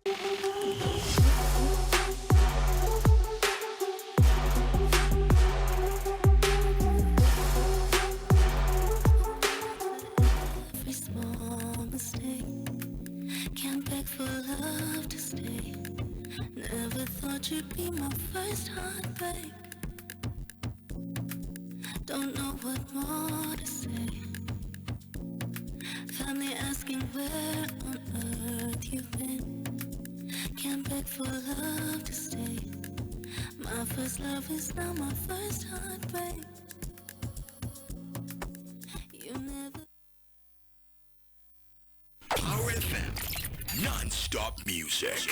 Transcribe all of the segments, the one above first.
Every small mistake can't beg for love to stay. Never thought you'd be my first heartbreak. Don't know what more to say. Family asking where on earth you've been. Can't beg for love to stay. My first love is now my first heartbreak. You never. Power FM, non-stop music.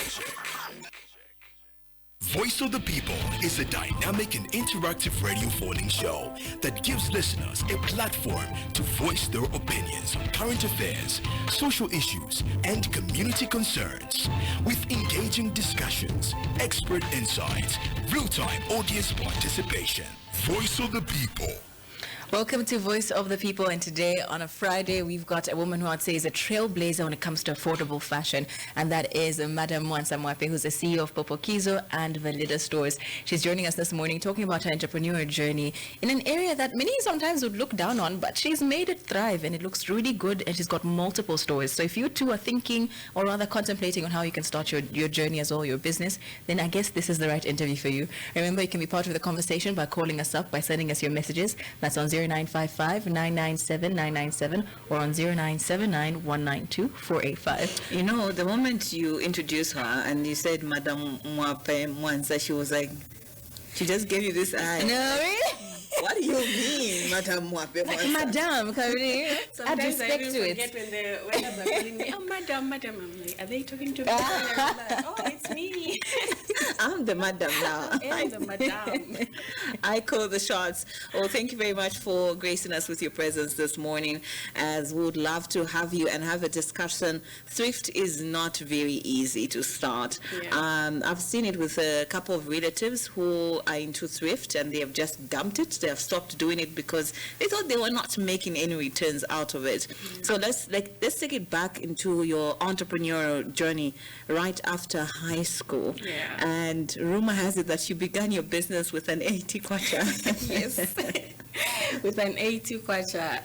Voice of the People is a dynamic and interactive radio phone-in show that gives listeners a platform to voice their opinions on current affairs, social issues, and community concerns. With engaging discussions, expert insights, real-time audience participation. Voice of the People. Welcome to Voice of the People, and today on a Friday we've got a woman who I'd say is a trailblazer when it comes to affordable fashion, and that is Madam Mwansa Mwape, who's the CEO of Popokizo and Valida Stores. She's joining us this morning talking about her entrepreneurial journey in an area that many sometimes would look down on, but she's made it thrive and it looks really good, and she's got multiple stores. So if you too are thinking or rather contemplating on how you can start your journey as well, your business, then I guess this is the right interview for you. Remember, you can be part of the conversation by calling us up, by sending us your messages. That's on 0955-997-997 or on 0979-192-485. You know, the moment you introduced her and you said Madam Mwape Mwansa, she was like, she just gave you this eye. No, really? What do you mean, Madam Mwape Mwansa? Madam, can we add respect to it? When they're calling me, oh, madam, I'm like, are they talking to me? Like, oh, it's me. I'm the madam now. I'm the madam. I call the shots. Well, thank you very much for gracing us with your presence this morning, as we would love to have you and have a discussion. Thrift is not very easy to start. Yeah. I've seen it with a couple of relatives who are into thrift, and they have just dumped it. They have stopped doing it because they thought they were not making any returns out of it. Mm-hmm. So let's take it back into your entrepreneurial journey right after high school. Yeah. And rumor has it that you began your business with an 80 kwacha. Yes. With an 80 kwacha.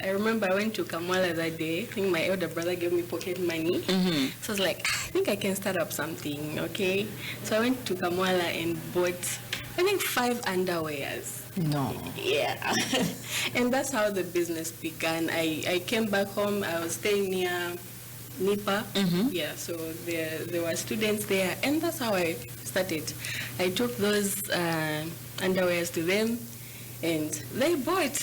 I remember I went to Kamwala that day. I think my elder brother gave me pocket money. Mm-hmm. So I was like, I think I can start up something, okay? So I went to Kamwala and bought, I think, 5 underwears. No. Yeah. And that's how the business began. I came back home. I was staying near Nipa. Mm-hmm. Yeah, so there were students there, and that's how I started. I took those underwears to them, and they bought.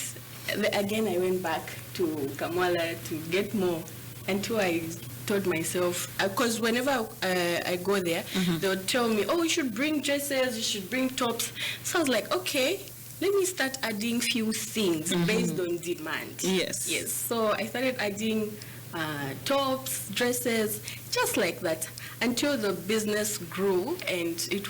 Again, I went back to Kamwala to get more until I told myself, because whenever I go there, mm-hmm. they would tell me, oh, you should bring dresses, you should bring tops. So I was like, okay, let me start adding few things mm-hmm. based on demand. Yes. So I started adding tops, dresses, just like that, until the business grew, and it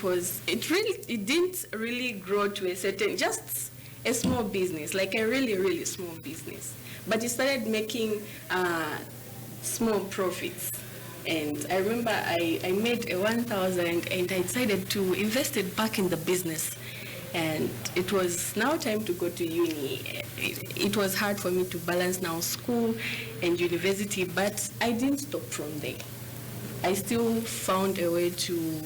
didn't really grow to a certain, just a small business, like a really, really small business. But it started making small profits. And I remember I made a 1,000, and I decided to invest it back in the business. And it was now time to go to uni. It was hard for me to balance now school and university, but I didn't stop from there. I still found a way to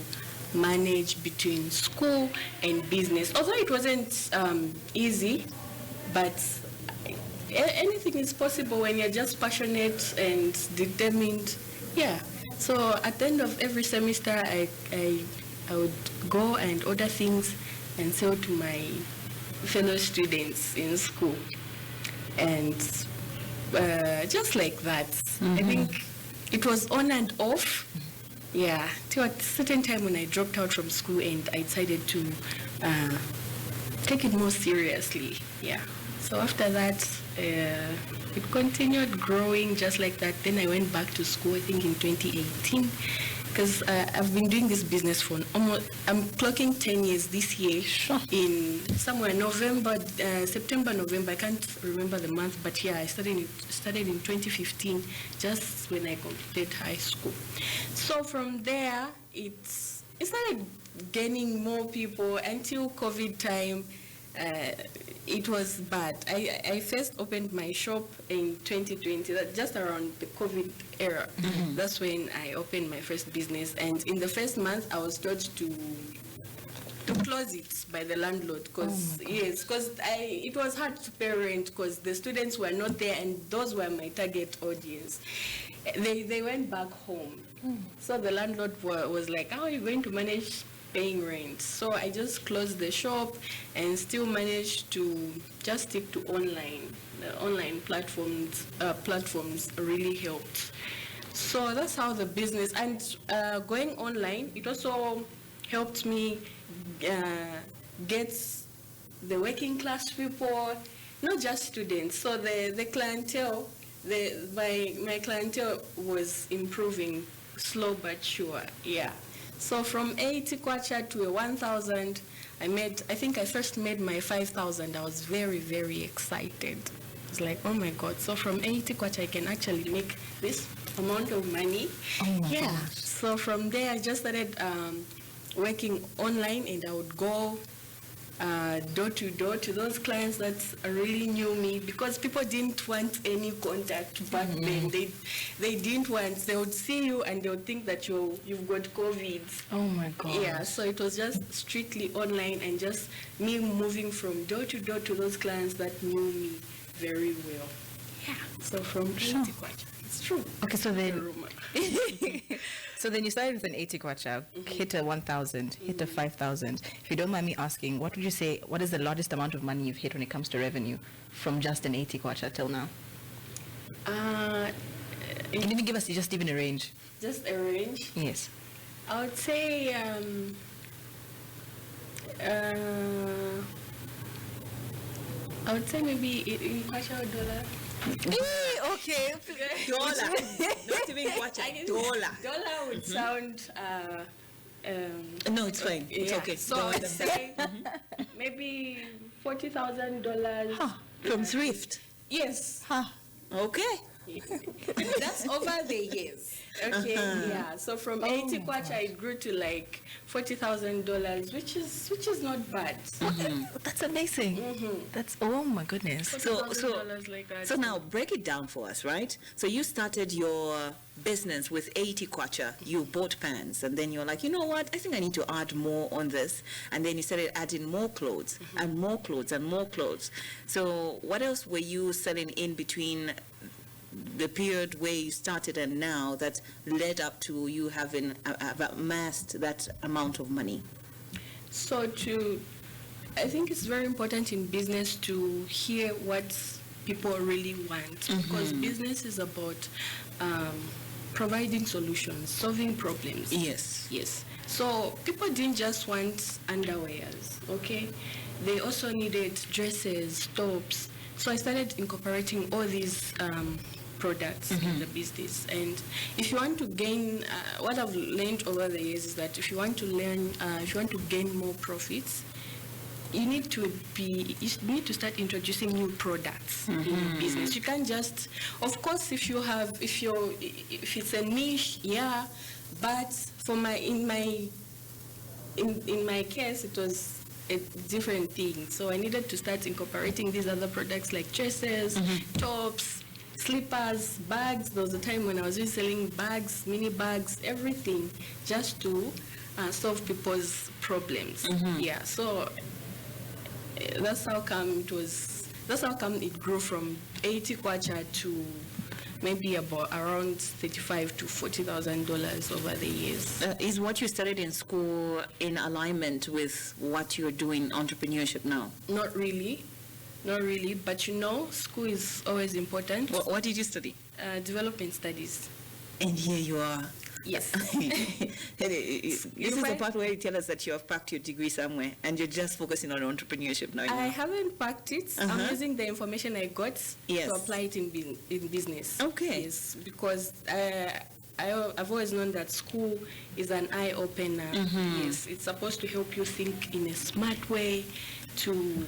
manage between school and business. Although it wasn't easy, but anything is possible when you're just passionate and determined. Yeah. So at the end of every semester, I would go and order things and sell to my fellow students in school. And just like that, mm-hmm. I think it was on and off. Yeah, till at a certain time when I dropped out from school and I decided to take it more seriously. Yeah. So after that, it continued growing just like that. Then I went back to school, I think in 2018. because I've been doing this business for almost, I'm clocking 10 years this year. Sure. In somewhere September, November, I can't remember the month, but yeah, I started in 2015, just when I completed high school. So from there, it started gaining more people until COVID time. It was bad. I first opened my shop in 2020, just around the COVID era. Mm-hmm. That's when I opened my first business. And in the first month, I was told to close it by the landlord because it was hard to pay rent because the students were not there and those were my target audience. They went back home. So the landlord was like, how are you going to manage paying rent? So I just closed the shop and still managed to just stick to online. The online platforms really helped. So that's how the business, and going online, it also helped me get the working class people, not just students. So the clientele, my clientele was improving slow but sure, yeah. So from 80 kwacha to 1,000, I think I first made my 5,000. I was very, very excited. It's like, oh my God. So from 80 kwacha, I can actually make this amount of money. Oh my yeah. gosh. So from there, I just started working online, and I would go door to door to those clients that really knew me, because people didn't want any contact back then. They didn't want. They would see you and they would think that you've got COVID. Oh my God. Yeah, so it was just strictly online and just me moving from door to door to those clients that knew me very well. Yeah, so from 80 kwacha. It's true. Okay, so The then rumor. so then you started with an 80 kwacha, hit a 1,000, hit a 5,000. If you don't mind me asking, what would you say, what is the largest amount of money you've hit when it comes to revenue from just an 80 kwacha till now? Can you even give us just even a range? Just a range. Yes. I would say maybe in kwacha or dollar. Okay. Dollar. Not even kwacha. Dollar. Dollar would sound. No, it's fine. It's yeah. okay. So Don't I'd say maybe $40,000. From thrift. Yes. Okay. That's over the years. Okay. Yeah. So from 80 kwacha, it grew to like $40,000, which is not bad. That's amazing. That's, oh my goodness. $40,000 like that. So now break it down for us, right? So you started your business with 80 kwacha. You bought pants, and then you're like, you know what? I think I need to add more on this. And then you started adding more clothes and more clothes and more clothes. So what else were you selling in between the period where you started and now that led up to you having amassed that amount of money? So I think it's very important in business to hear what people really want, because business is about providing solutions, solving problems. Yes. Yes. So people didn't just want underwears, okay? They also needed dresses, tops. So I started incorporating all these products in the business. And if you want to gain, what I've learned over the years is that if you want to gain more profits, you need to start introducing new products in your business. You can't just, of course, if it's a niche, yeah, but in my case, it was a different thing. So I needed to start incorporating these other products like dresses, tops, slippers, bags. There was a time when I was just selling bags, mini bags, everything, just to solve people's problems. Yeah, so that's how come it grew from 80 kwacha to maybe around $35,000 to $40,000 over the years. Is what you studied in school in alignment with what you're doing entrepreneurship now? Not really, but school is always important. What did you study? Development studies. And here you are. Yes. This is the part where you tell us that you have packed your degree somewhere and you're just focusing on entrepreneurship now. I haven't packed it. I'm using the information I got to apply it in business. Okay. Yes, because I've always known that school is an eye-opener. Yes, it's supposed to help you think in a smart way, to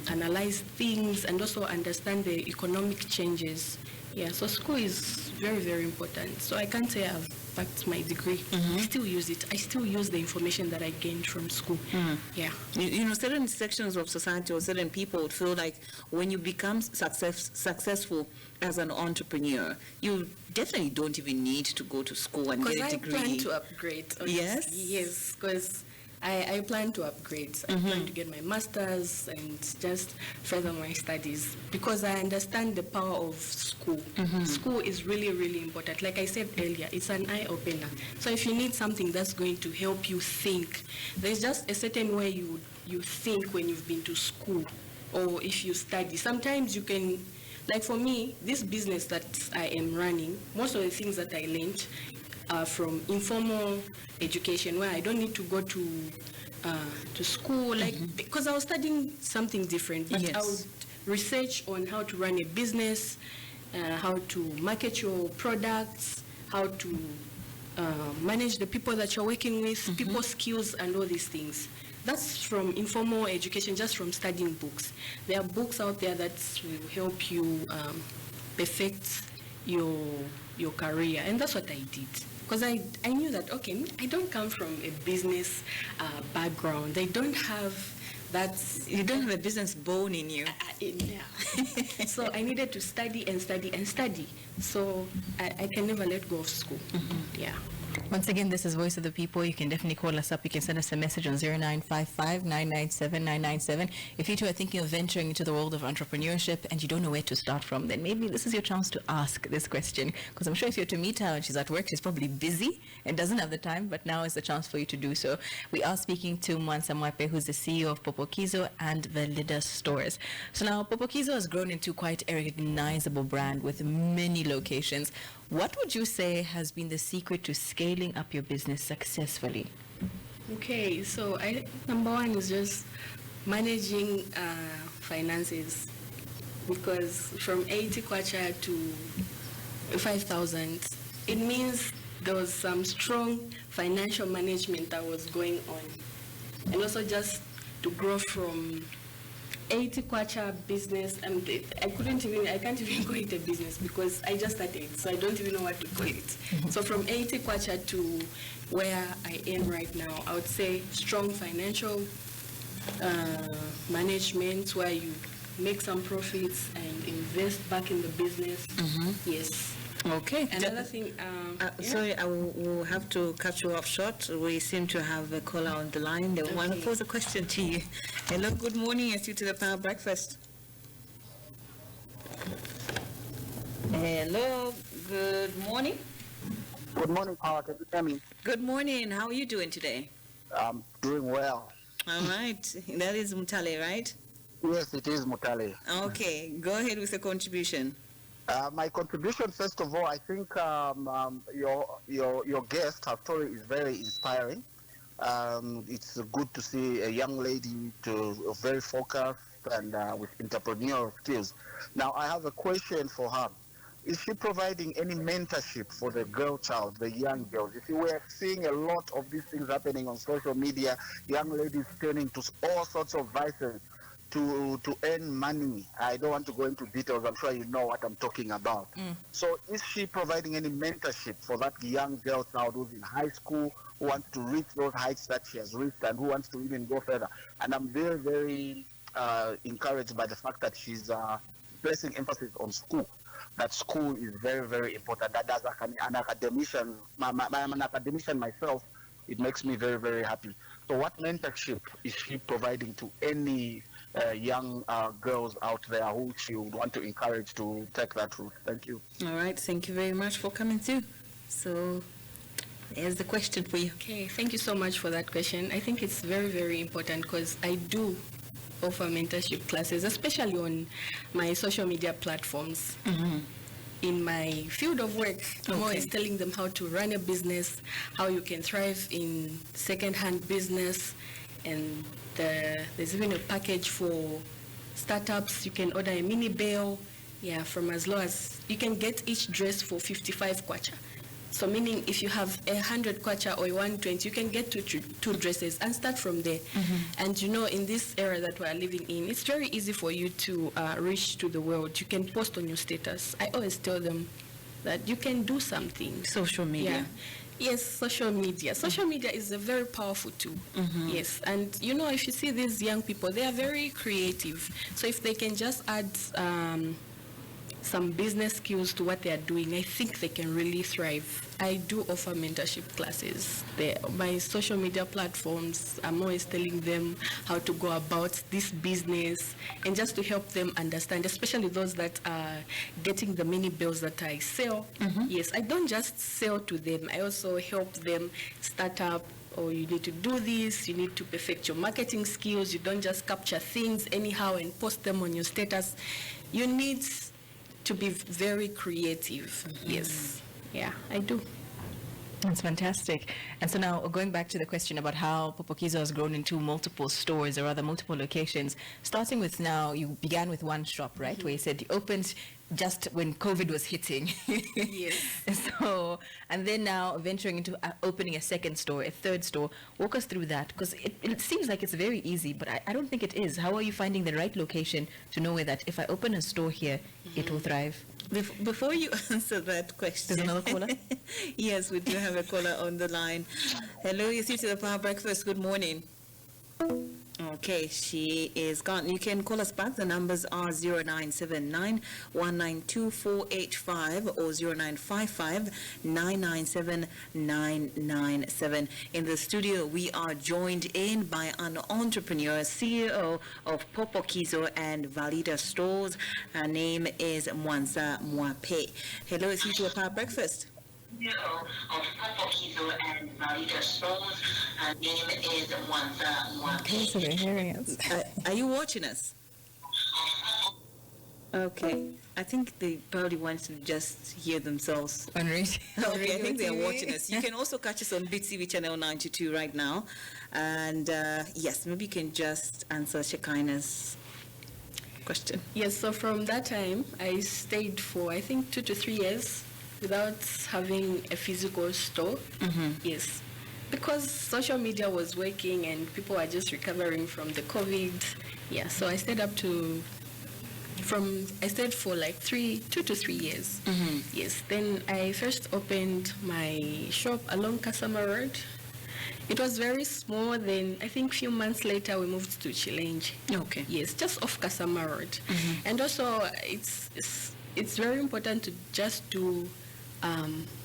analyze things and also understand the economic changes. Yeah, so school is very, very important. So I can't say I've backed my degree. I still use it. I still use the information that I gained from school. Yeah. You know, certain sections of society or certain people would feel like when you become successful as an entrepreneur, you definitely don't even need to go to school and get a degree. Because I plan to upgrade. Honestly. Yes? Yes, because I plan to upgrade. I plan to get my master's and just further my studies because I understand the power of school. School is really, really important. Like I said earlier, it's an eye-opener. So if you need something that's going to help you think, there's just a certain way you think when you've been to school or if you study. Sometimes you can, like for me, this business that I am running, most of the things that I learned from informal education where I don't need to go to school, like because I was studying something different, but I would research on how to run a business, how to market your products, how to manage the people that you're working with, people skills and all these things. That's from informal education, just from studying books. There are books out there that will help you perfect your career, and that's what I did. Because I knew that, okay, I don't come from a business background. I don't have that... You don't have a business bone in you. Yeah. So I needed to study and study and study. So I can never let go of school. Yeah. Once again, this is Voice of the People. You can definitely call us up. You can send us a message on 0955-997-997. If you two are thinking of venturing into the world of entrepreneurship and you don't know where to start from, then maybe this is your chance to ask this question. Because I'm sure if you're to meet her and she's at work, she's probably busy and doesn't have the time, but now is the chance for you to do so. We are speaking to Mwansa Mwape, who's the CEO of Popokizo and the Leader Stores. So now Popokizo has grown into quite a recognizable brand with many locations. What would you say has been the secret to scaling up your business successfully? Okay, so number one is just managing finances, because from 80 kwacha to 5,000, it means there was some strong financial management that was going on, and also just to grow from 80 kwacha business, and I can't even call it a business because I just started, so I don't even know what to call it. So from 80 kwacha to where I am right now, I would say strong financial management where you make some profits and invest back in the business. Yes. Okay. Another thing. Sorry, I will have to cut you off short. We seem to have a caller on the line. They want to pose a question to you. Hello, good morning. You're to the Power Breakfast. Hello, good morning. Good morning, Power. Can you hear me? Good morning. How are you doing today? I'm doing well. All right. That is Mutale, right? Yes, it is Mutale. Okay. Go ahead with the contribution. My contribution, first of all, I think your guest, her story is very inspiring. It's good to see a young lady very focused and with entrepreneurial skills. Now, I have a question for her. Is she providing any mentorship for the girl child, the young girls? You see, we're seeing a lot of these things happening on social media, young ladies turning to all sorts of vices to earn money. I don't want to go into details. I'm sure you know what I'm talking about. So is she providing any mentorship for that young girl child who's in high school, who wants to reach those heights that she has reached and who wants to even go further? And I'm very, very encouraged by the fact that she's placing emphasis on school. That school is very, very important. That as an academician, I'm an academician myself, it makes me very, very happy. So what mentorship is she providing to any young girls out there who she would want to encourage to take that route? Thank you. All right. Thank you very much for coming through. So here's the question for you. Okay. Thank you so much for that question. I think it's very, very important because I do offer mentorship classes, especially on my social media platforms. In my field of work, I'm always telling them how to run a business, how you can thrive in second-hand business, and there's even a package for startups. You can order a mini bale, from as low as you can get each dress for 55 kwacha. So meaning if you have 100 kwacha or 120, you can get two dresses and start from there. And you know, in this era that we are living in, it's very easy for you to reach to the world. You can post on your status. I always tell them that you can do something. Social media. Yeah. Yes, social media. Social media is a very powerful tool. Yes, and you know, if you see these young people, they are very creative. So if they can just add some business skills to what they are doing, I think they can really thrive. I do offer mentorship classes. My social media platforms, I'm always telling them how to go about this business and just to help them understand, especially those that are getting the mini bills that I sell. Yes, I don't just sell to them. I also help them start up. Or you need to do this, you need to perfect your marketing skills. You don't just capture things anyhow and post them on your status. You need to be very creative. Yes. Yeah, I do. That's fantastic. And so now going back to the question about how Popokizo has grown into multiple stores or rather multiple locations, starting with now, you began with one shop, right? Where you said you opened just when COVID was hitting. Yes. So, and then now venturing into opening a second store, a third store. Walk us through that, because it seems like it's very easy, but I don't think it is. How are you finding the right location to know where that if I open a store here, it will thrive? Before you answer that question, There's another caller? Yes, we do have a caller on the line. Hello, you see to the Power Breakfast. Good morning. Okay, she is gone. You can call us back. The numbers are 0979 192 485 or 0955 997 997. In the studio, we are joined in by an entrepreneur, CEO of Popokizo and Valida Stores. Her name is Mwansa Mwape. Hello, it's you to a Power Breakfast. Of Popokizo and Valida Stores. Her name is Mwansa Mwape. Okay, so they're hearing us. Are you watching us? Okay. I think they probably want to just hear themselves. On radio. Okay, I think they are watching us. You can also catch us on Dstv channel 92 right now. And yes, maybe you can just answer Shekinah's question. Yes, so from that time, I stayed for, I think, 2 to 3 years without having a physical store. Yes, because social media was working and people were just recovering from the COVID. Yeah, so I stayed for like 2 to 3 years. Yes, then I first opened my shop along Kasama Road. It was very small. Then I think a few months later we moved to Chilenje. Okay. Yes, just off Kasama Road. And also it's very important to just do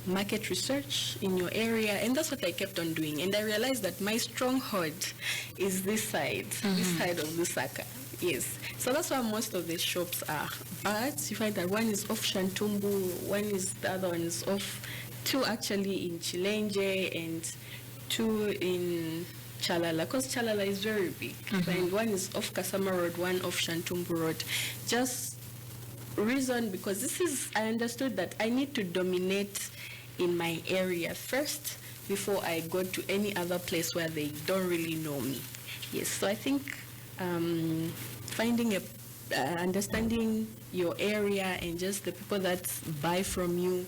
market research in your area, and that's what I kept on doing. And I realized that my stronghold is this side of Lusaka. Yes, so that's where most of the shops are. But you find that one is off Shantumbu, the other one is off, 2 actually in Chilenje and 2 in Chalala, because Chalala is very big. And one is off Kasama Road, one off Shantumbu Road. Just reason because I understood that I need to dominate in my area first before I go to any other place where they don't really know me. Yes, so I think finding understanding your area and just the people that buy from you,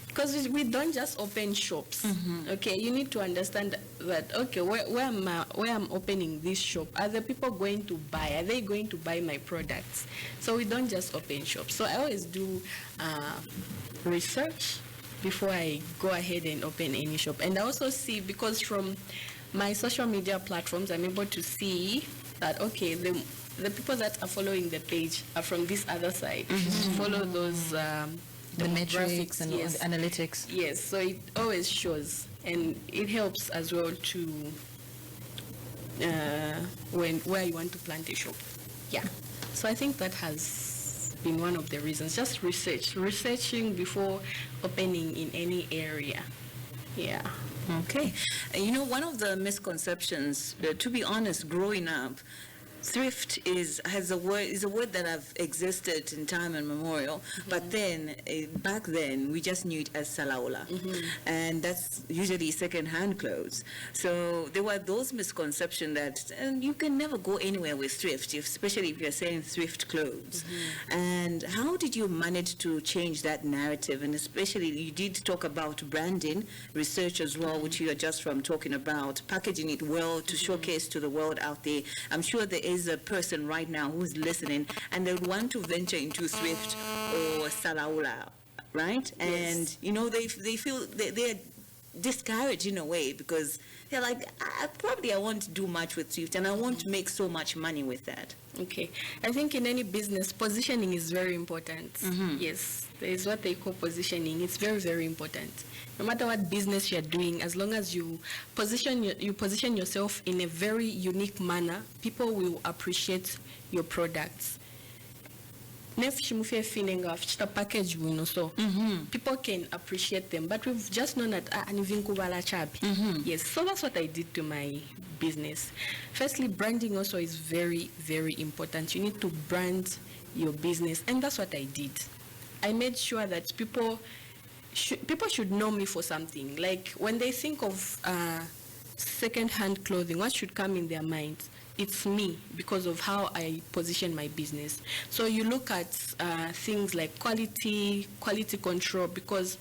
because we don't just open shops. Okay, you need to understand that, okay, where I'm opening this shop, are the people going to buy? Are they going to buy my products? So we don't just open shops. So I always do research before I go ahead and open any shop. And I also see, because from my social media platforms, I'm able to see that, okay, the people that are following the page are from this other side. Follow those the metrics and yes. the analytics. Yes, so it always shows, and it helps as well to where you want to plant a shop. Yeah, so I think that has been one of the reasons. Just researching before opening in any area. Yeah. Okay. You know, one of the misconceptions, to be honest, growing up, thrift is a word that have existed in time immemorial, but then back then we just knew it as salaula, and that's usually second-hand clothes. So there were those misconceptions that you can never go anywhere with thrift, especially if you're selling thrift clothes. And how did you manage to change that narrative? And especially you did talk about branding research as well, which you are just from talking about, packaging it well to showcase to the world out there. I'm sure there is a person right now who's listening and they would want to venture into thrift or salaula, right? And they feel they're discouraged in a way because they're like, I won't do much with thrift and I won't make so much money with that. Okay, I think in any business, positioning is very important. Yes, there is what they call positioning. It's very, very important. No matter what business you're doing, as long as you position yourself in a very unique manner, people will appreciate your products. Package, so people can appreciate them, but we've just known that yes, so that's what I did to my business. Firstly, branding also is very, very important. You need to brand your business, and that's what I did. I made sure that people should know me for something. Like when they think of second-hand clothing, what should come in their minds? It's me because of how I position my business. So you look at things like quality control, because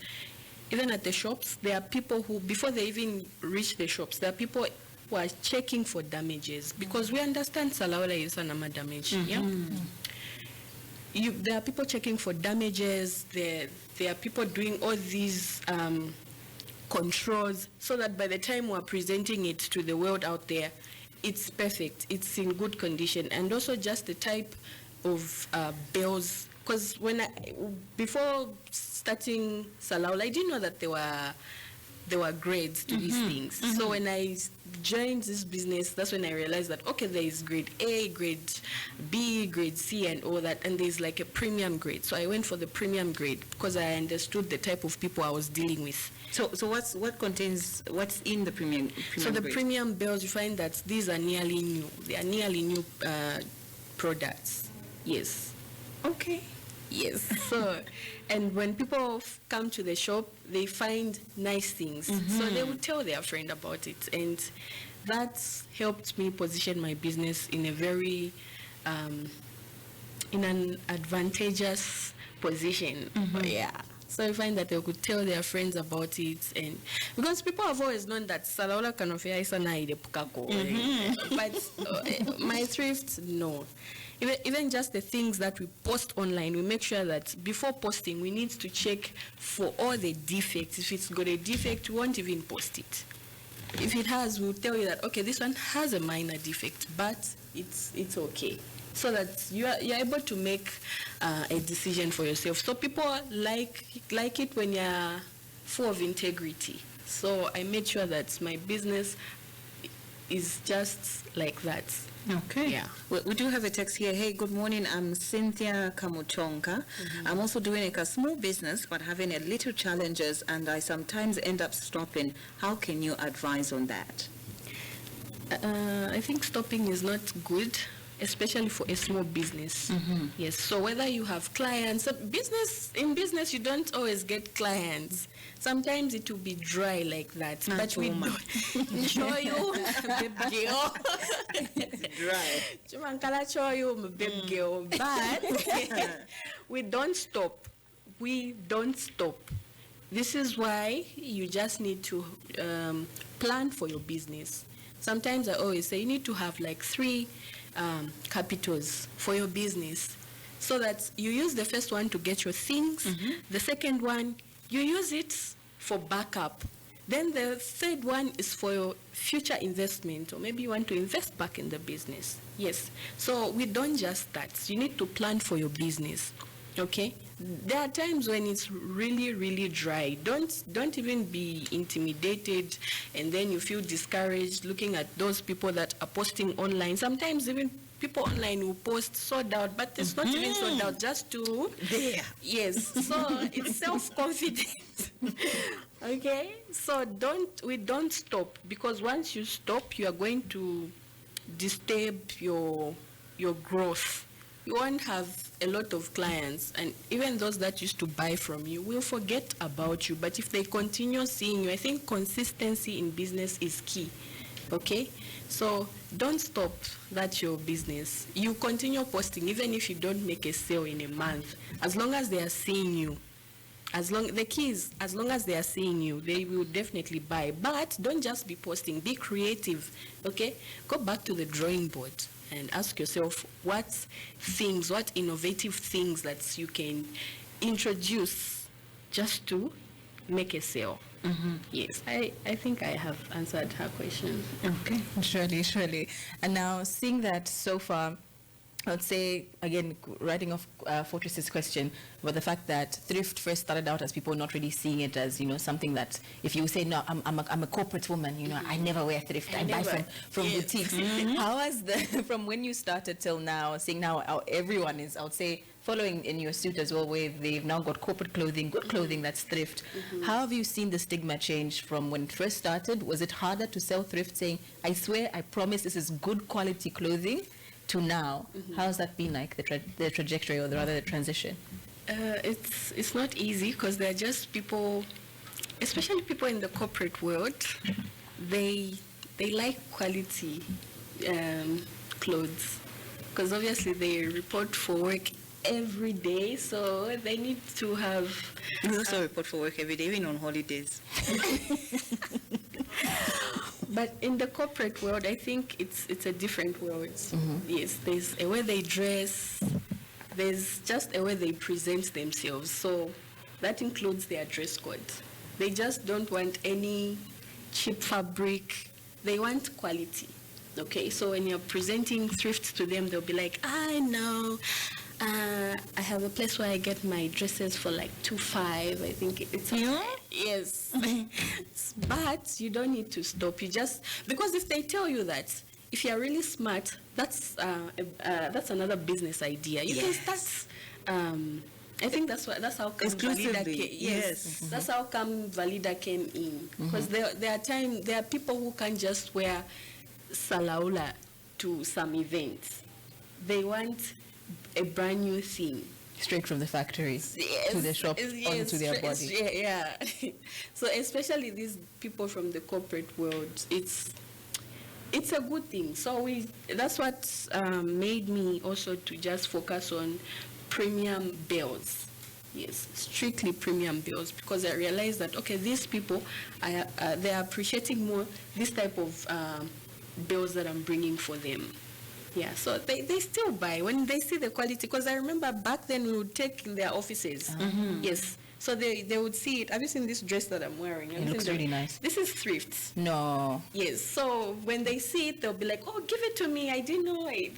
even at the shops, there are people who, before they even reach the shops, there are people who are checking for damages, because we understand salaula is an damage. There are people checking for damages. There are people doing all these controls so that by the time we're presenting it to the world out there, it's perfect, it's in good condition. And also just the type of bells, because before starting salaula, I didn't know that there were grades to these things. So when I joined this business, that's when I realized that, okay, there is grade A, grade B, grade C, and all that, and there's like a premium grade. So I went for the premium grade because I understood the type of people I was dealing with. So what's in the premium So the grade? premium bells, you find that these are nearly new. They are nearly new products. Yes. Okay. Yes. So, and when people come to the shop, they find nice things. So they will tell their friend about it. And that's helped me position my business in a very, in an advantageous position. Yeah. So you find that they could tell their friends about it, and because people have always known that salaula kanofea is an ide pukako, but my thrift, no. Even just the things that we post online, we make sure that before posting, we need to check for all the defects. If it's got a defect, we won't even post it. If it has, we'll tell you that, okay, this one has a minor defect, but it's okay. So that you're able to make a decision for yourself. So people like it when you're full of integrity. So I made sure that my business is just like that. Okay. Yeah. We do have a text here. Hey, good morning. I'm Cynthia Kamutonka. I'm also doing a small business, but having a little challenges, and I sometimes end up stopping. How can you advise on that? I think stopping is not good, especially for a small business. Yes. So whether you have clients, in business you don't always get clients. Sometimes it will be dry like that. But we don't show you, baby girl. Dry. Show you, baby girl. But we don't stop. We don't stop. This is why you just need to plan for your business. Sometimes I always say you need to have like 3 capitals for your business, so that you use the first one to get your things, the second one you use it for backup, then the third one is for your future investment, or maybe you want to invest back in the business. Yes, so we don't just start. You need to plan for your business. Okay, there are times when it's really, really dry. Don't even be intimidated, and then you feel discouraged looking at those people that are posting online. Sometimes even people online will post sold out, but it's not even sold out, just to yes. So it's self-confidence. Okay, so we don't stop, because once you stop, you are going to disturb your your growth, you won't have a lot of clients, and even those that used to buy from you will forget about you. But if they continue seeing you, I think consistency in business is key. Okay, so don't stop. That's your business. You continue posting even if you don't make a sale in a month, as long as they are seeing you. The key is, as long as they are seeing you, they will definitely buy. But don't just be posting, be creative. Okay, go back to the drawing board and ask yourself what innovative things that you can introduce just to make a sale. Yes, I think I have answered her question. Okay, surely. And now, seeing that so far, I would say, again, writing off Fortrace's question about the fact that thrift first started out as people not really seeing it as, something that if you say, no, I'm a corporate woman, I never wear thrift, I buy from boutiques. How has from when you started till now, seeing now how everyone is, I would say, following in your suit as well, where they've now got corporate clothing, good clothing that's thrift. How have you seen the stigma change from when it first started? Was it harder to sell thrift saying, I swear, I promise this is good quality clothing, to now? How has that been like, the trajectory, or rather the transition? It's not easy, because they're just people, especially people in the corporate world, they like quality clothes, because obviously they report for work every day, so they need to have... We also report for work every day, even on holidays. But in the corporate world, I think it's a different world. Yes, there's a way they dress, there's just a way they present themselves. So that includes their dress code. They just don't want any cheap fabric. They want quality. Okay, so when you're presenting thrift to them, they'll be like, I know. I have a place where I get my dresses for like $2.5. I think it's yes. But you don't need to stop. You just, because if they tell you that, if you're really smart, that's another business idea. You can start. I think that's how come Valida came. Yes, that's how come Valida came in. Because there are people who can't just wear salaula to some events. They want a brand new thing, straight from the factory to the shop, onto their body. Yeah. So especially these people from the corporate world, it's a good thing. So that's what made me also to just focus on premium belts. Yes, strictly premium bills, because I realized that, okay, these people, they are appreciating more this type of bills that I'm bringing for them. Yeah, so they still buy when they see the quality, because I remember back then we would take in their offices. Yes, so they would see it. Have you seen this dress that I'm wearing? It looks really nice. This is thrift. No. Yes, so when they see it, they'll be like, oh, give it to me. I didn't know it.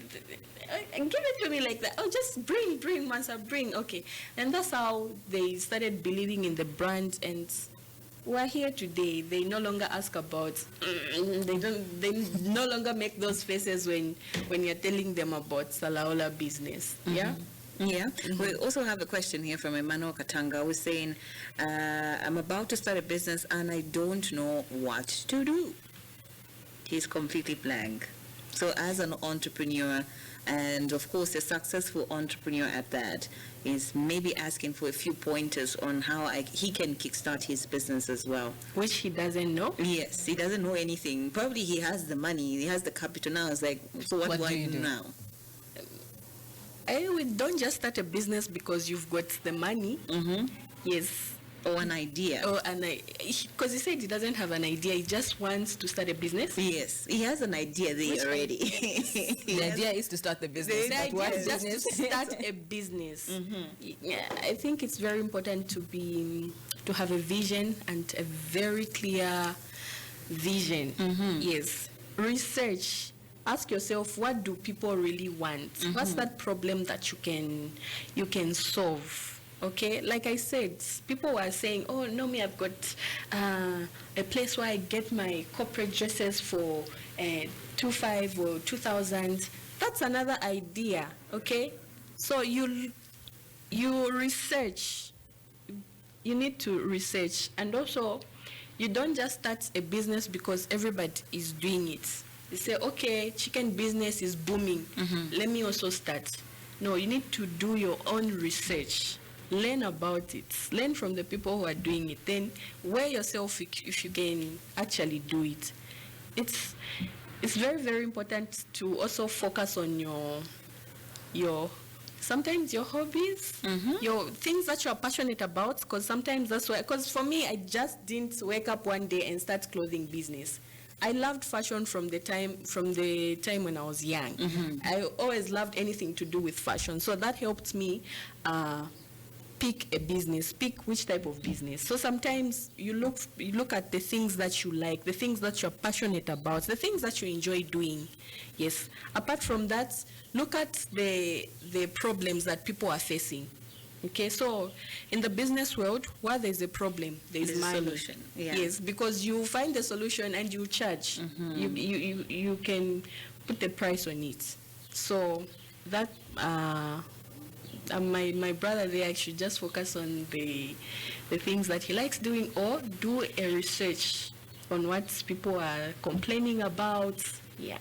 And give it to me like that. Oh, just bring, Mwansa, bring. Okay. And that's how they started believing in the brand, and we're here today. They no longer ask about, they no longer make those faces when you're telling them about Salaola business. Yeah? Yeah. We also have a question here from Emmanuel Katanga, who's saying, I'm about to start a business and I don't know what to do. He's completely blank. So as an entrepreneur, and of course a successful entrepreneur at that, is maybe asking for a few pointers on how he can kickstart his business as well. Which he doesn't know? Yes, he doesn't know anything. Probably he has the money, he has the capital now. It's like, so what do I do now? Don't just start a business because you've got the money. Yes. Or an idea. Because he said he doesn't have an idea, he just wants to start a business. Yes, he has an idea there already. The idea is to start the business. The idea is just to start a business. Yeah, I think it's very important to have a vision, and a very clear vision. Yes. Research. Ask yourself, what do people really want? What's that problem that you can solve? Okay, like I said, people were saying, oh, no, I've got a place where I get my corporate dresses for $2.5 or $2,000. That's another idea, okay? So you research. You need to research. And also, you don't just start a business because everybody is doing it. They say, okay, chicken business is booming. Let me also start. No, you need to do your own research. Learn about it. Learn from the people who are doing it. Then weigh yourself if you can actually do it. It's very, very important to also focus on your sometimes your hobbies, your things that you are passionate about, because sometimes that's why, because for me, I just didn't wake up one day and start clothing business. I loved fashion from the time when I was young. I always loved anything to do with fashion, so that helped me pick a business, pick which type of business. So sometimes you look at the things that you like, the things that you're passionate about, the things that you enjoy doing. Yes. Apart from that, look at the problems that people are facing. Okay, so in the business world, where there's a problem, there's a money. Solution. Yeah. Yes, because you find the solution and you charge. You can put the price on it. So that my brother there should just focus on the things that he likes doing, or do a research on what people are complaining about. Yeah.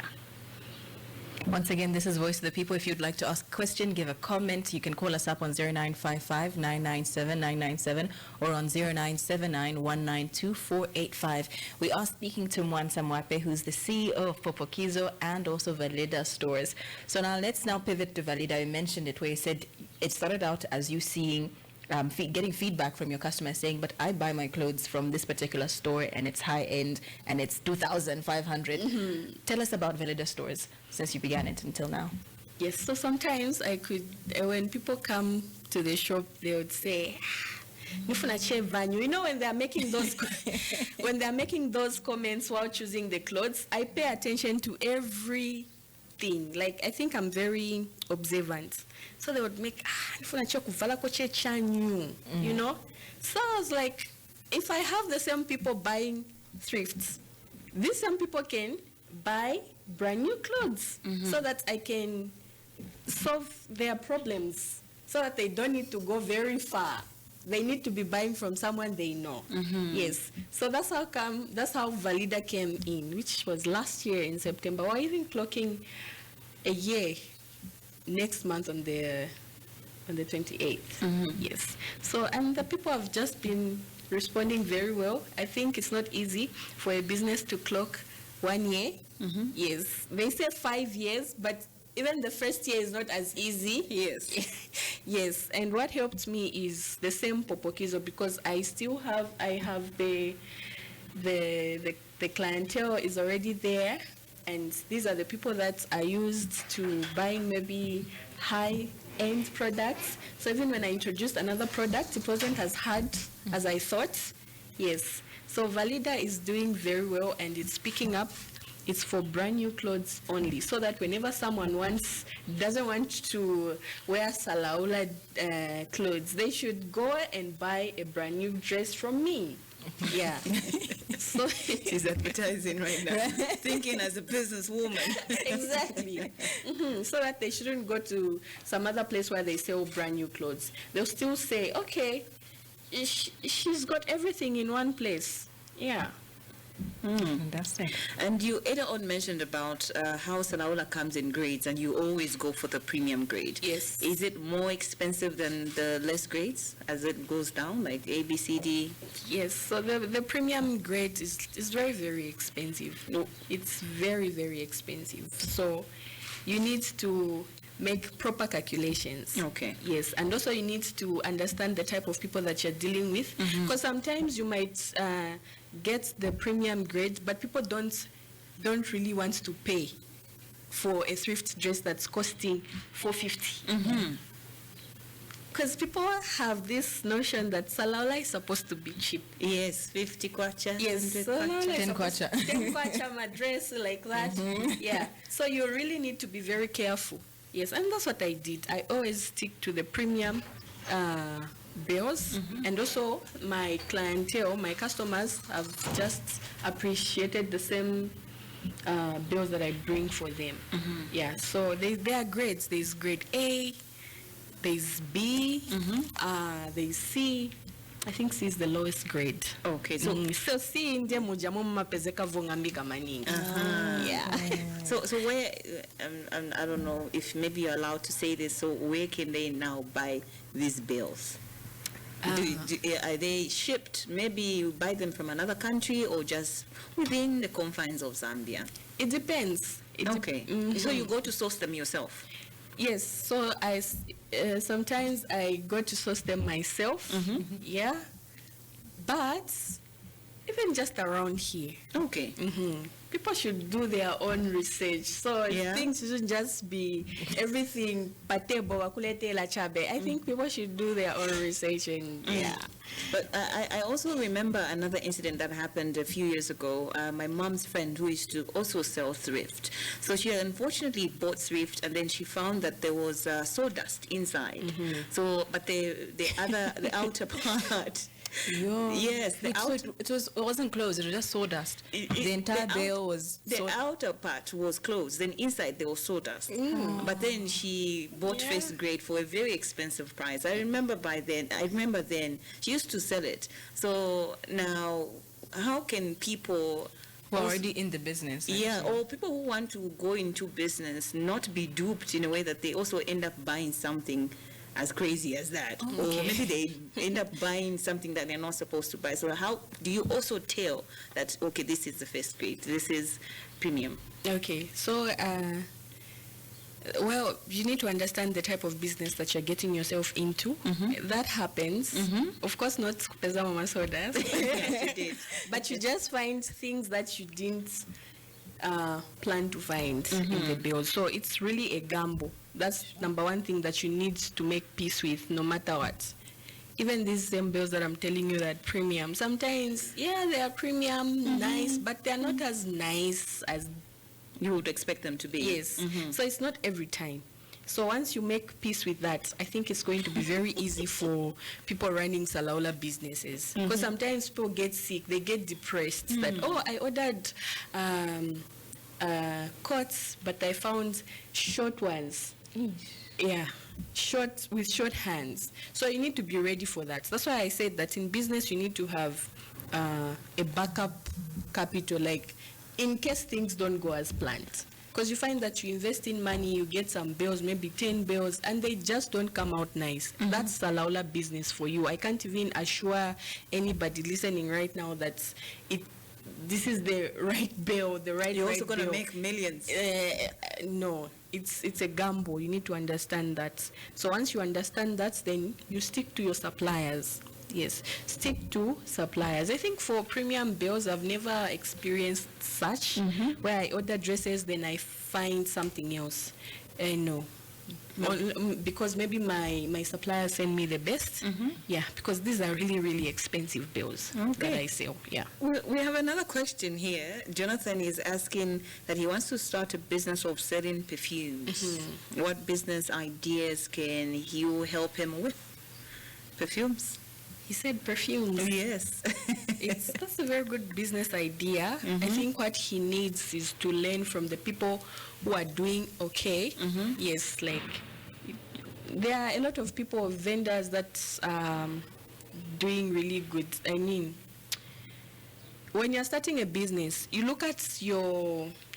Once again, this is Voice of the People. If you'd like to ask a question, give a comment, you can call us up on 0955-997-997 or on 0979-192-485. We are speaking to Mwansa Mwape, who's the CEO of Popokizo and also Valida Stores. So now let's pivot to Valida. You mentioned it where you said it started out as you seeing getting feedback from your customers saying, but I buy my clothes from this particular store and it's high end and it's 2,500. Tell us about Valida Stores since you began it until now. Yes, so sometimes I could, when people come to the shop, they would say, you know, when they're making those comments while choosing the clothes, I pay attention to everything. Like, I think I'm very observant. So they would make, you know? So I was like, if I have the same people buying thrifts, these same people can buy brand new clothes so that I can solve their problems, so that they don't need to go very far. They need to be buying from someone they know. Yes. So that's how Valida came in, which was last year in September. We're even clocking a year next month on the 28th. Yes. So, and the people have just been responding very well. I think it's not easy for a business to clock 1 year. Yes. They say 5 years, but even the first year is not as easy. Yes. Yes. And what helped me is the same Popokizo, because I have the clientele is already there. And these are the people that are used to buying maybe high-end products. So even when I introduced another product, it wasn't as hard as I thought. Yes. So Valida is doing very well, and it's picking up. It's for brand new clothes only, so that whenever someone doesn't want to wear Salaula clothes, they should go and buy a brand new dress from me. Yeah. So she's advertising right now, thinking as a businesswoman. Exactly. So that they shouldn't go to some other place where they sell brand new clothes. They'll still say, okay, she's got everything in one place. Yeah. Fantastic. And you earlier on mentioned about how Salaula comes in grades, and you always go for the premium grade. Yes. Is it more expensive than the less grades as it goes down, like A, B, C, D? Yes. So the premium grade is very, very expensive. No, it's very, very expensive. So you need to make proper calculations. Okay. Yes, and also you need to understand the type of people that you're dealing with, because sometimes you might get the premium grade, but people don't really want to pay for a thrift dress that's costing $450. Because people have this notion that Salaula is supposed to be cheap. Yes, 50 kwacha. Yes, 10 kwacha. 10 kwacha, my dress like that. Yeah, so you really need to be very careful. Yes, and that's what I did. I always stick to the premium bills, and also my clientele, my customers have just appreciated the same bills that I bring for them. Yeah, so there are grades. There's grade A, there's B, there's C, I think C is the lowest grade. Okay, so So C nje mujamu mapezeka vongambika maningi. Yeah. so where I don't know if maybe you're allowed to say this. So where can they now buy these bills? Are they shipped? Maybe you buy them from another country or just within the confines of Zambia? It depends. Okay. So you go to source them yourself? Yes. So I sometimes I go to source them myself. Yeah. But even just around here. Okay. People should do their own research. So things shouldn't just be everything patebo wakulete la chabe. I think people should do their own research and But I also remember another incident that happened a few years ago. My mom's friend who used to also sell thrift. So she unfortunately bought thrift and then she found that there was sawdust inside. So, but the outer part. Yes, it wasn't closed. It was just sawdust. The entire bale was. The outer part was closed. Then inside there was sawdust. But then she bought first grade for a very expensive price. I remember then she used to sell it. So now, how can people who are already in the business? Or people who want to go into business not be duped in a way that they also end up buying something as crazy as that, or maybe they end up buying something that they're not supposed to buy. So how do you also tell that, okay, this is the first grade, this is premium? Okay, so well, you need to understand the type of business that you're getting yourself into. That happens. Of course, not pesa mama sodas, but you just find things that you didn't plan to find in the bill. So it's really a gamble. That's number one thing that you need to make peace with, no matter what. Even these same bills that I'm telling you that premium, sometimes, they are premium, nice, but they're not as nice as you would expect them to be. Yes. So it's not every time. So once you make peace with that, I think it's going to be very easy for people running Salaula businesses. Because sometimes people get sick, they get depressed. That, I ordered coats, but I found short ones. Short with short hands. So you need to be ready for that. That's why I said that in business you need to have a backup capital, like in case things don't go as planned. Because you find that you invest in money, you get some bills, maybe 10 bills, and they just don't come out nice. That's Salaula business for you. I can't even assure anybody listening right now that this is the right bill, the right. You're also going to make millions. No, it's a gamble. You need to understand that. So once you understand that, then you stick to your suppliers. Yes, stick to suppliers. I think for premium bills, I've never experienced such, where I order dresses, then I find something else. No. Because maybe my supplier send me the best. Because these are really, really expensive bills that I sell. We have another question here. Jonathan is asking that he wants to start a business of selling perfumes. What business ideas can you help him with? Perfumes? He said perfumes. Yes. That's a very good business idea. I think what he needs is to learn from the people who are doing okay. Yes, like there are a lot of people, vendors that doing really good. I mean, when you're starting a business, you look at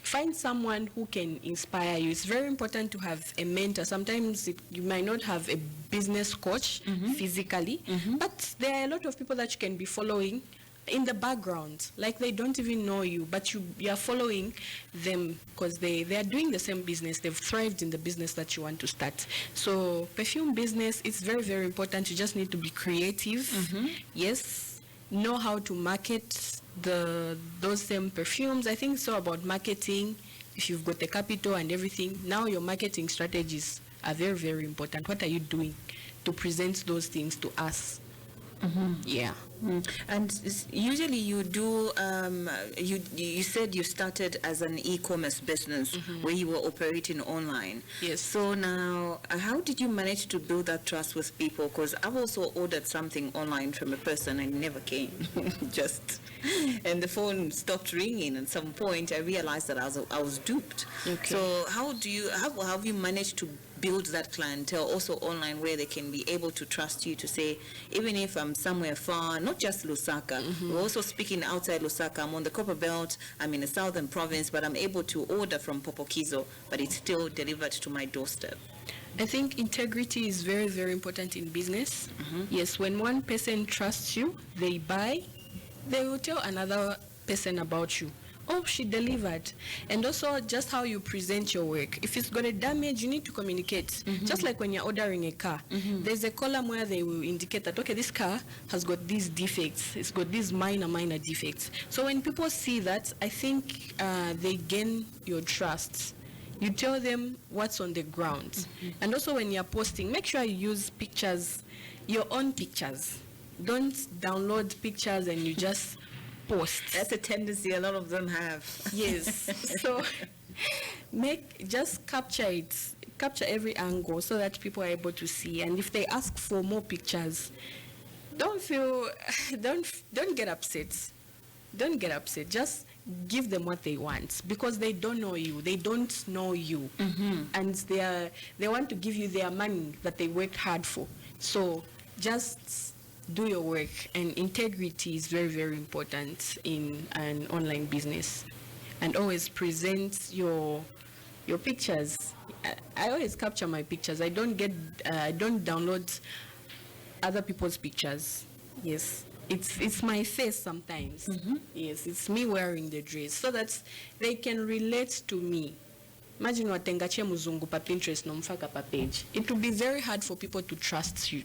find someone who can inspire you. It's very important to have a mentor. Sometimes you might not have a business coach physically, but there are a lot of people that you can be following in the background. Like they don't even know you, but you are following them because they are doing the same business. They've thrived in the business that you want to start. So perfume business is very, very important. You just need to be creative. Yes, know how to market those same perfumes. I think it's all about marketing. If you've got the capital and everything, now your marketing strategies are very, very important. What are you doing to present those things to us? And usually you do, you said you started as an e-commerce business where you were operating online. Yes. So now, how did you manage to build that trust with people? Because I've also ordered something online from a person and it never came. And the phone stopped ringing. At some point, I realized that I was duped. Okay. So how have you managed to build that clientele also online, where they can be able to trust you to say, even if I'm somewhere far, not just Lusaka, we're also speaking outside Lusaka, I'm on the Copper Belt, I'm in the southern province, but I'm able to order from Popokizo, but it's still delivered to my doorstep. I think integrity is very, very important in business. Yes, when one person trusts you, they buy, they will tell another person about you. Oh, she delivered. And also just how you present your work. If it's got a damage, you need to communicate. Just like when you're ordering a car, there's a column where they will indicate that, okay, this car has got these defects. It's got these minor defects. So when people see that, I think they gain your trust. You tell them what's on the ground. And also when you're posting, make sure you use pictures, your own pictures. Don't download pictures and you just post. That's a tendency a lot of them have. Yes. So just capture every angle so that people are able to see. And if they ask for more pictures, don't get upset. Don't get upset. Just give them what they want, because they don't know you. They don't know you. And they want to give you their money that they worked hard for. So just do your work, and integrity is very, very important in an online business. And always present your pictures. I always capture my pictures. I don't download other people's pictures. Yes, it's my face sometimes. Yes, it's me wearing the dress, so that they can relate to me. Imagine watengache muzungu pa Pinterest no mfaka pa page. It will be very hard for people to trust you.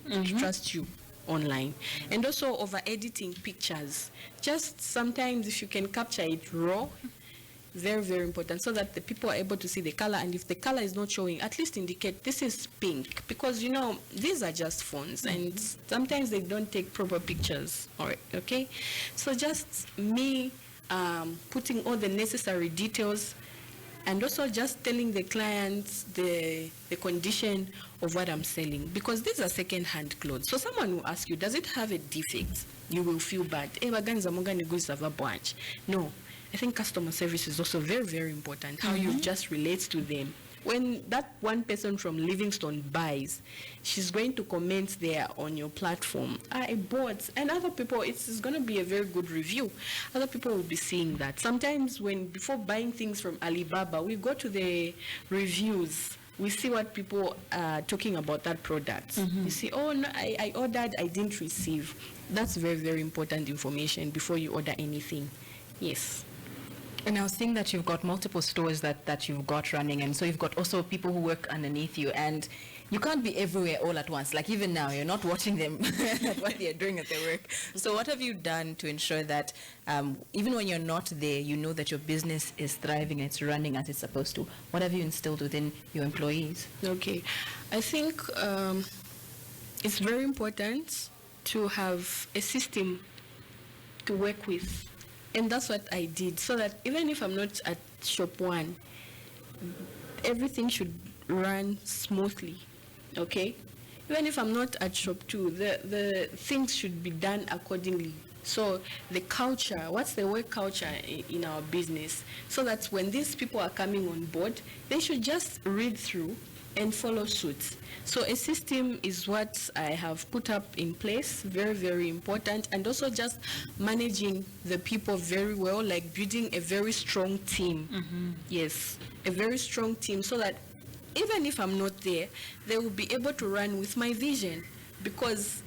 Online. And also over editing pictures, just sometimes if you can capture it raw, very, very important, so that the people are able to see the color. And if the color is not showing, at least indicate this is pink, because these are just phones and sometimes they don't take proper pictures. All right, okay, so just me putting all the necessary details, and also just telling the clients the condition of what I'm selling, because these are second-hand clothes. So someone will ask you, does it have a defect? You will feel bad. No, I think customer service is also very, very important. How you just relate to them. When that one person from Livingstone buys, she's going to comment there on your platform, I bought, and other people, it's going to be a very good review. Other people will be seeing that. Sometimes before buying things from Alibaba, we go to the reviews. We see what people are talking about that product. You see, oh, no, I ordered, I didn't receive. That's very, very important information before you order anything. Yes. And I was seeing that you've got multiple stores that you've got running, and so you've got also people who work underneath you, and you can't be everywhere all at once. Like even now, you're not watching them at what they're doing at their work. So what have you done to ensure that even when you're not there, you know that your business is thriving and it's running as it's supposed to? What have you instilled within your employees? Okay, I think it's very important to have a system to work with. And that's what I did, so that even if I'm not at shop one, everything should run smoothly, okay? Even if I'm not at shop two, the things should be done accordingly. So the culture, what's the work culture in our business? So that when these people are coming on board, they should just read through and follow suit. So a system is what I have put up in place, very, very important. And also just managing the people very well, like building a very strong team. Yes, a very strong team, so that even if I'm not there, they will be able to run with my vision. Because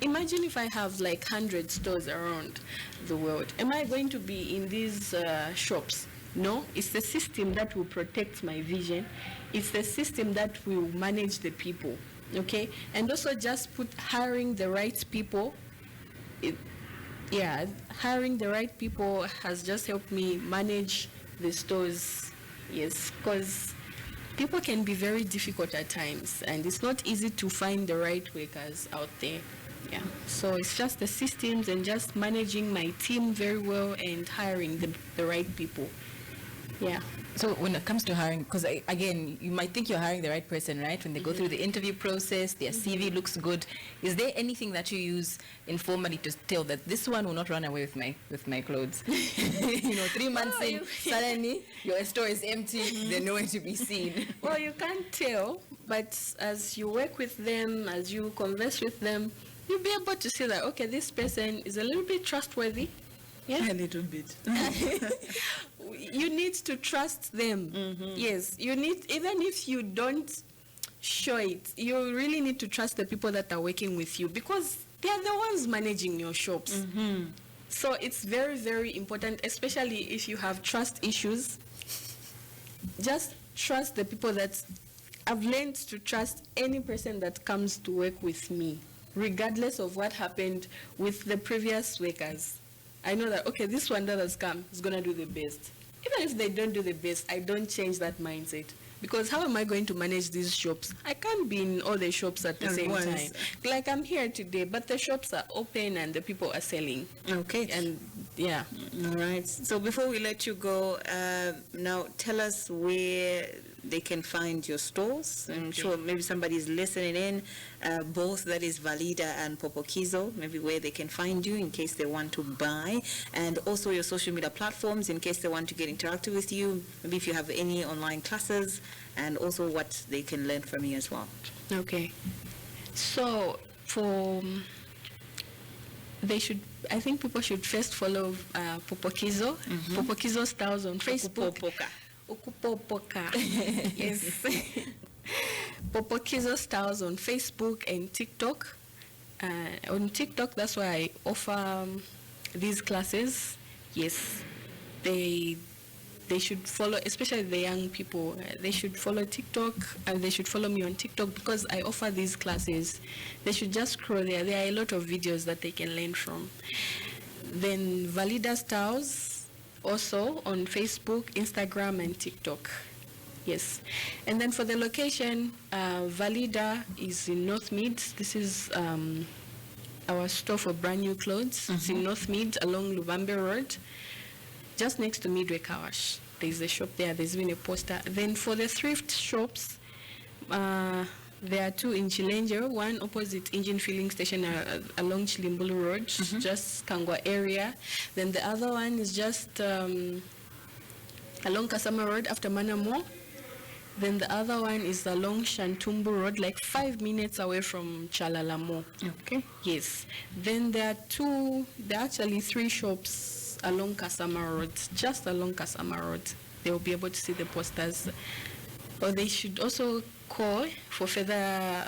imagine if I have like 100 stores around the world. Am I going to be in these shops? No, it's the system that will protect my vision. It's the system that will manage the people, okay? And also just hiring the right people. Hiring the right people has just helped me manage the stores, yes, because people can be very difficult at times, and it's not easy to find the right workers out there. Yeah, so it's just the systems and just managing my team very well and hiring the right people. Yeah. So when it comes to hiring, because again, you might think you're hiring the right person, right? When they go through the interview process, their CV looks good. Is there anything that you use informally to tell that this one will not run away with my clothes? 3 months in, suddenly your store is empty. They're nowhere to be seen. Well, you can't tell, but as you work with them, as you converse with them, you'll be able to see that, okay, this person is a little bit trustworthy. Yeah, A little bit. you need to trust them. Yes, you need, even if you don't show it, you really need to trust the people that are working with you, because they are the ones managing your shops. So it's very, very important, especially if you have trust issues. Just trust the people that I've learned to trust any person that comes to work with me, regardless of what happened with the previous workers. I know that, okay, this one that has come is going to do the best. Even if they don't do the best, I don't change that mindset. Because how am I going to manage these shops? I can't be in all the shops at the same time. Like, I'm here today, but the shops are open and the people are selling. Okay. And yeah. All right. So before we let you go, now tell us where they can find your stores. I'm sure maybe somebody's listening in, both that is Valida and Popokizo, maybe where they can find you in case they want to buy, and also your social media platforms in case they want to get interactive with you, maybe if you have any online classes, and also what they can learn from you as well. Okay. So I think people should first follow Popokizo, Popokizo Styles on Facebook. Ukupopoka. Yes. Popokizo Styles on Facebook and TikTok. On TikTok, that's why I offer these classes. Yes, they should follow, especially the young people. They should follow TikTok, and they should follow me on TikTok because I offer these classes. They should just scroll there. There are a lot of videos that they can learn from. Then Valida Styles, also on Facebook, Instagram, and TikTok. Yes. And then for the location, Valida is in North Mid. This is our store for brand new clothes. It's in North Mid along Lubambe Road, just next to Midway Kawash. There's a shop there. There's even a poster. Then for the thrift shops, there are two in Chilenge, one opposite Engine Filling Station along Chilimbulu Road, just Kangwa area. Then the other one is just along Kasama Road after Manamo. Then the other one is along Shantumbu Road, like 5 minutes away from Chalalamo. Okay. Yes. Then there are actually 3 shops along Kasama Road, just along Kasama Road. They will be able to see the posters. Or they should also call for further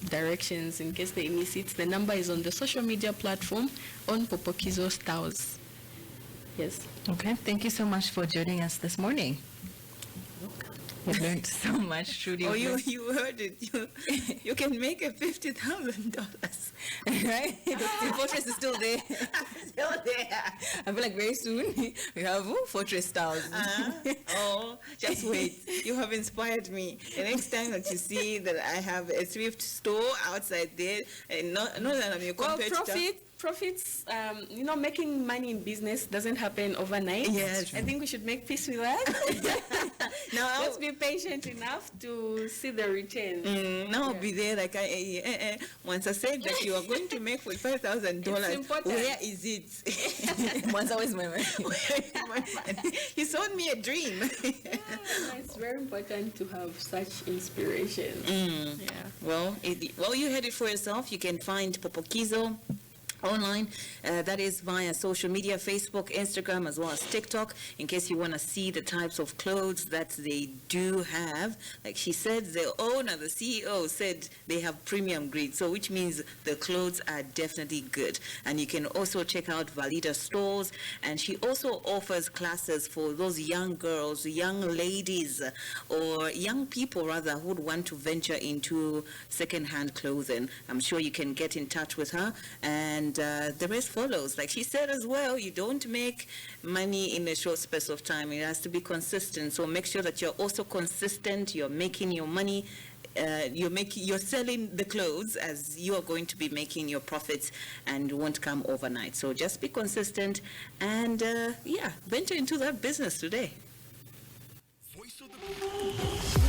directions in case they miss it. The number is on the social media platform on Popokizo Styles. Yes. Okay. Thank you so much for joining us this morning. We've learned so much, truly. Oh, you heard it. You can make a $50,000. Right? The Fortrace is still there. Still there. I feel like very soon we have Fortrace Styles. Oh, just wait. You have inspired me. The next time that you see that I have a thrift store outside there, and not that I'm your competitor. Profits, making money in business doesn't happen overnight. Yes. I think we should make peace with that. Now, let's be patient enough to see the return. Now I'll be there like once I said that you are going to make $45,000. Where is it? Once always my money. Where is my money? You sold me a dream. It's very important to have such inspiration. Yeah. Well, you heard it for yourself. You can find Popokizo online, that is via social media, Facebook, Instagram, as well as TikTok, in case you want to see the types of clothes that they do have. Like she said, the owner, the CEO said they have premium grade, so which means the clothes are definitely good. And you can also check out Valida stores, and she also offers classes for those young girls, young ladies, or young people rather, who would want to venture into second-hand clothing. I'm sure you can get in touch with her, and the rest follows. Like she said as well, you don't make money in a short space of time. It has to be consistent. So make sure that you're also consistent. You're making your money. You're selling the clothes as you are going to be making your profits, and won't come overnight. So just be consistent and venture into that business today. voice of the people.